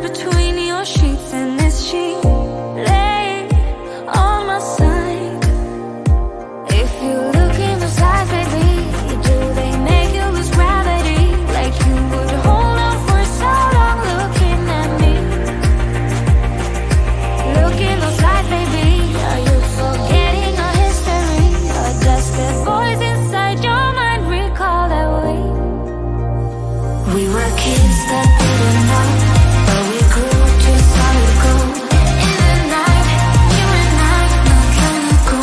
between your sheets and this sheet lay on my side. If you look in those eyes, baby, do they make you lose gravity? Like you would hold on for so long looking at me. Look in those eyes, baby, are you forgetting our history? Or does the voice inside your mind recall that way? We were kids that didn't know, but we grew to solid gold. In the night, you and I, not long ago,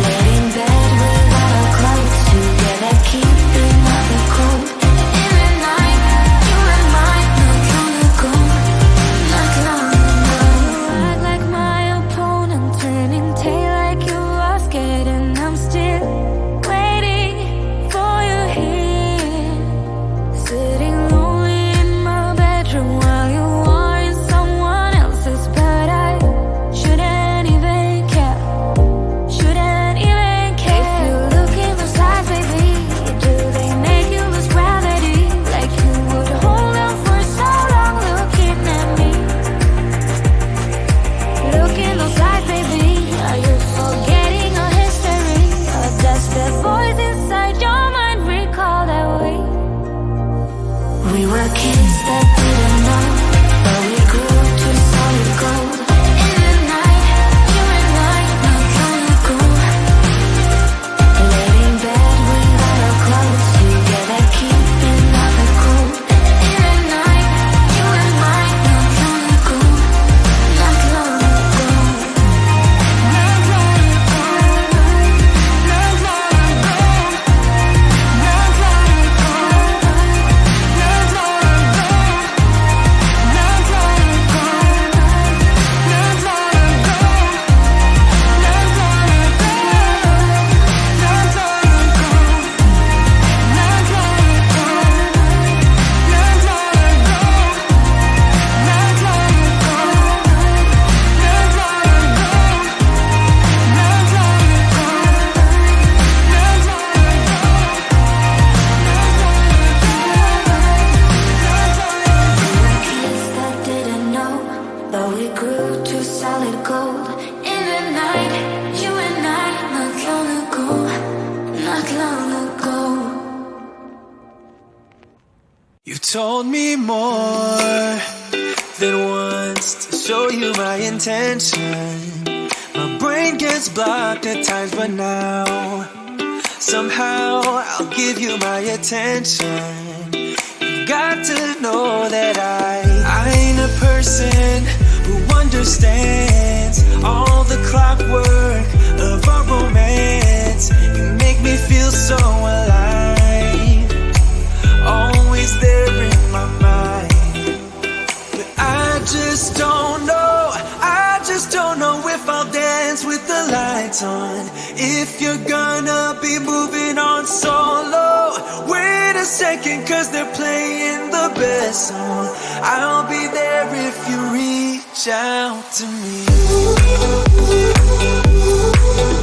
laid in bed without our clothes, together keeping out the cold. In the night, you and I, not long ago, not long ago. Act like my opponent, turning tail like you are scared, and I'm still waiting for you here. Sitting lonely in my bedroom while you are in someone else's, but I shouldn't even care. Shouldn't even care. If you look in those eyes, baby, do they make you lose gravity? Like you would hold on for so long looking at me. Look in those eyes, baby, are you forgetting our history? Or does the voice inside your mind recall that way? We were kids that didn't know, but we grew to solid gold. In the night, you and I, not long ago, laid in bed without our clothes, together keeping out the cold. In the night, you and I, not long ago, not long ago, not long ago, not long ago, not long ago, not long ago. Kids that didn't know, but we grew to solid gold. In the night, you and I, not long ago, not long ago. You've told me more than once to show you my intention. My brain gets blocked at times, but now somehow I'll give you my attention. You've got to know that I ain't a person who understands all the clockwork of our romance. You make me feel so alive, always there in my mind. But I just don't know, I just don't know if I'll dance with the lights on. If you're gonna be moving on solo, wait a second, cause they're playing the best song. I'll be there if you reach out to me.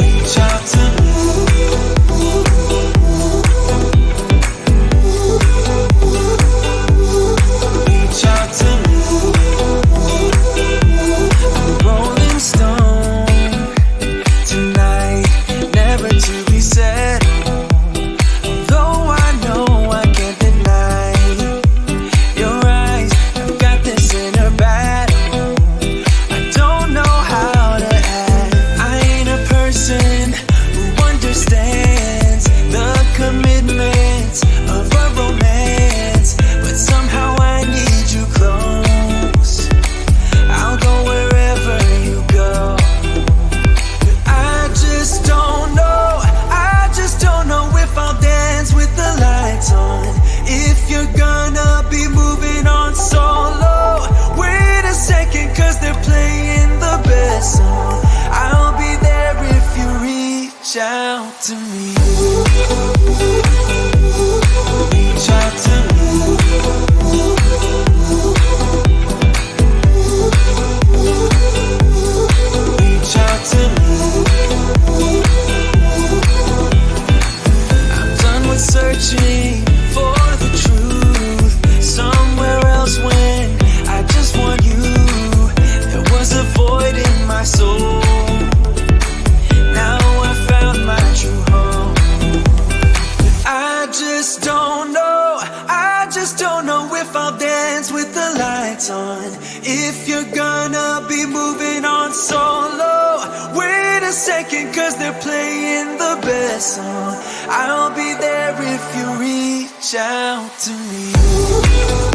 Reach out to me. Reach out to me. I'm a rolling stone tonight, never to be settled. Although I know I can't deny your eyes, I've got this inner battle. I don't know how to act. I ain't a person who lights on. If you're gonna be moving on solo, wait a second, cause they're playing the best song. I'll be there if you reach out to me.